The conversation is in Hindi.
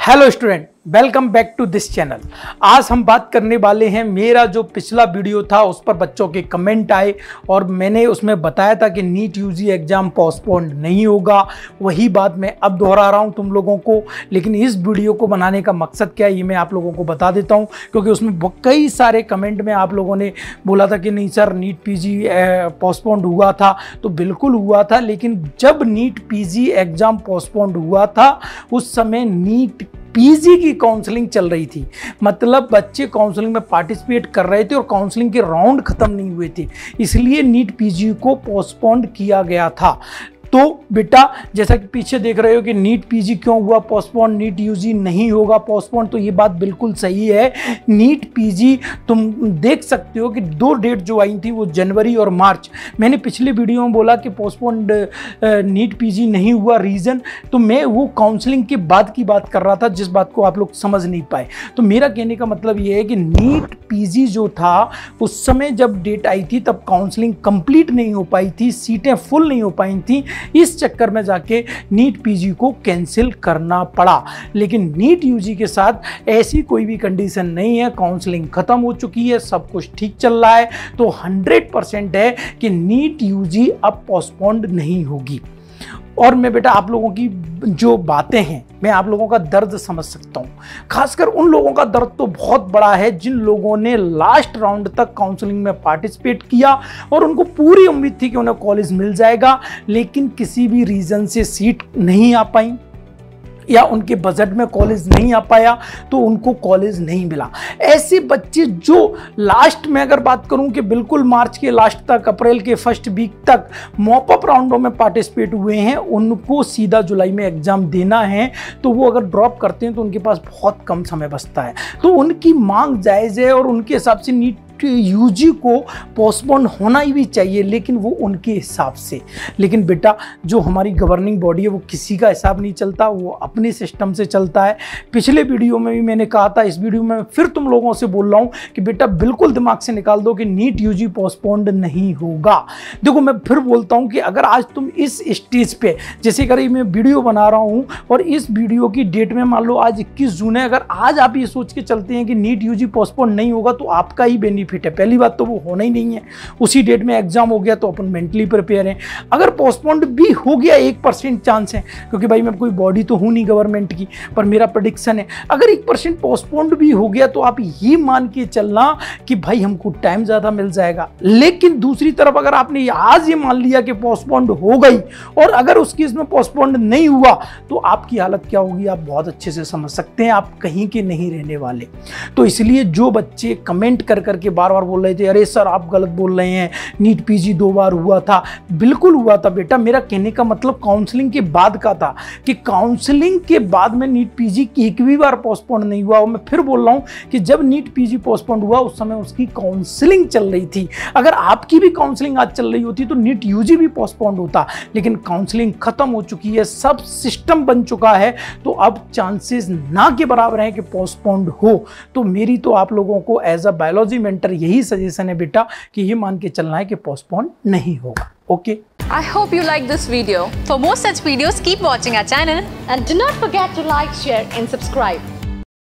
Hello student, welcome back to this channel. आज हम बात करने वाले हैं, मेरा जो पिछला वीडियो था उस पर बच्चों के कमेंट आए और मैंने उसमें बताया था कि नीट यूजी एग्ज़ाम पोस्टपोन नहीं होगा। वही बात मैं अब दोहरा रहा हूं तुम लोगों को, लेकिन इस वीडियो को बनाने का मकसद क्या है ये मैं आप लोगों को बता देता हूं, क्योंकि उसमें कई सारे कमेंट में आप लोगों ने बोला था कि नहीं सर नीट पीजी पोस्टपोन्ड हुआ था। तो बिल्कुल हुआ था, लेकिन जब नीट पीजी एग्ज़ाम पोस्टपोन्ड हुआ था उस समय नीट पीजी की काउंसलिंग चल रही थी। मतलब बच्चे काउंसलिंग में पार्टिसिपेट कर रहे थे और काउंसलिंग के राउंड खत्म नहीं हुए थे, इसलिए नीट पीजी को पोस्टपोन्ड किया गया था। तो बेटा जैसा कि पीछे देख रहे हो कि नीट पीजी क्यों हुआ पोस्टपोन, नीट यूजी नहीं होगा पोस्टपोन, तो ये बात बिल्कुल सही है। नीट पीजी तुम देख सकते हो कि दो डेट जो आई थी वो जनवरी और मार्च। मैंने पिछले वीडियो में बोला कि पोस्टपोन नीट पीजी नहीं हुआ, रीज़न तो मैं वो काउंसलिंग के बाद की बात कर रहा था, जिस बात को आप लोग समझ नहीं पाए। तो मेरा कहने का मतलब ये है कि नीट पीजी जो था उस समय जब डेट आई थी तब काउंसलिंग कंप्लीट नहीं हो पाई थी, सीटें फुल नहीं हो पाई थी, इस चक्कर में जाके नीट पीजी को कैंसिल करना पड़ा। लेकिन नीट यूजी के साथ ऐसी कोई भी कंडीशन नहीं है, काउंसलिंग खत्म हो चुकी है, सब कुछ ठीक चल रहा है। तो 100% है कि नीट यूजी अब पोस्टपोन्ड नहीं होगी। और मैं बेटा आप लोगों की जो बातें हैं, मैं आप लोगों का दर्द समझ सकता हूँ। खासकर उन लोगों का दर्द तो बहुत बड़ा है जिन लोगों ने लास्ट राउंड तक काउंसलिंग में पार्टिसिपेट किया और उनको पूरी उम्मीद थी कि उन्हें कॉलेज मिल जाएगा, लेकिन किसी भी रीज़न से सीट नहीं आ पाई या उनके बजट में कॉलेज नहीं आ पाया तो उनको कॉलेज नहीं मिला। ऐसे बच्चे जो लास्ट में अगर बात करूं कि बिल्कुल मार्च के लास्ट तक, अप्रैल के फर्स्ट वीक तक मॉप अप राउंडों में पार्टिसिपेट हुए हैं, उनको सीधा जुलाई में एग्जाम देना है, तो वो अगर ड्रॉप करते हैं तो उनके पास बहुत कम समय बचता है। तो उनकी मांग जायज़ है और उनके हिसाब से नीट यूजी को पोस्टपोन होना ही भी चाहिए, लेकिन वो उनके हिसाब से। लेकिन बेटा जो हमारी गवर्निंग बॉडी है वो किसी का हिसाब नहीं चलता, वो अपने सिस्टम से चलता है। पिछले वीडियो में भी मैंने कहा था, इस वीडियो में फिर तुम लोगों से बोल रहा हूँ कि बेटा बिल्कुल दिमाग से निकाल दो कि नीट यूजी पोस्टपोन्ड नहीं होगा। देखो मैं फिर बोलता हूँ कि अगर आज तुम इस स्टेज पे, जैसे अगर मैं वीडियो बना रहा हूँ और इस वीडियो की डेट में मान लो आज 21 जून है, अगर आज आप ये सोच के चलते हैं कि नीट यूजी पोस्टपोन नहीं होगा तो आपका ही बेनिफिट है। पहली बात तो वो होना ही नहीं है, उसी डेट में एग्जाम हो गया तो अपन मेंटली प्रिपेयर हैं। अगर पोस्टपोन्ड भी हो गया 1% चांस है, क्योंकि भाई मैं कोई बॉडी तो हूं नहीं गवर्नमेंट की, पर मेरा प्रेडिक्शन है अगर 1% पोस्टपोन्ड भी हो गया तो आप ये मान के चलना कि भाई हमको टाइम ज़्यादा मिल जाएगा। लेकिन दूसरी तरफ अगर आपने आज ये मान लिया कि पोस्टपोन्ड हो गई और अगर उस केस में पोस्टपोन्ड नहीं हुआ तो आपकी हालत क्या होगी आप बहुत अच्छे से समझ सकते हैं, आप कहीं के नहीं रहने वाले। तो इसलिए जो बच्चे कमेंट कर करके बार बार बोल रहे थे अरे सर आप गलत बोल रहे हैं, नीट पीजी 2 बार हुआ था, बिल्कुल हुआ था बेटा। मेरा कहने का मतलब काउंसलिंग के बाद का था कि काउंसलिंग के बाद में नीट पीजी एक भी बार पोस्टपोन नहीं हुआ। और मैं फिर बोल रहा हूं कि जब नीट पीजी पोस्टपोन हुआ उस समय उसकी काउंसलिंग चल रही थी। अगर आपकी भी काउंसलिंग आज चल रही होती तो नीट यूजी भी पोस्टपोन होता, लेकिन काउंसलिंग खत्म हो चुकी है, सब सिस्टम बन चुका है, तो अब चांसेस ना के बराबर है कि पोस्टपोन्ड हो। तो मेरी तो आप लोगों को एज अ बायोलॉजी मेंटर यही सजेशन है बेटा कि ये मान के चलना है कि पोस्टपोन नहीं होगा। Okay, I hope you like this video. For more such videos, keep watching our channel and do not forget to like, share and subscribe.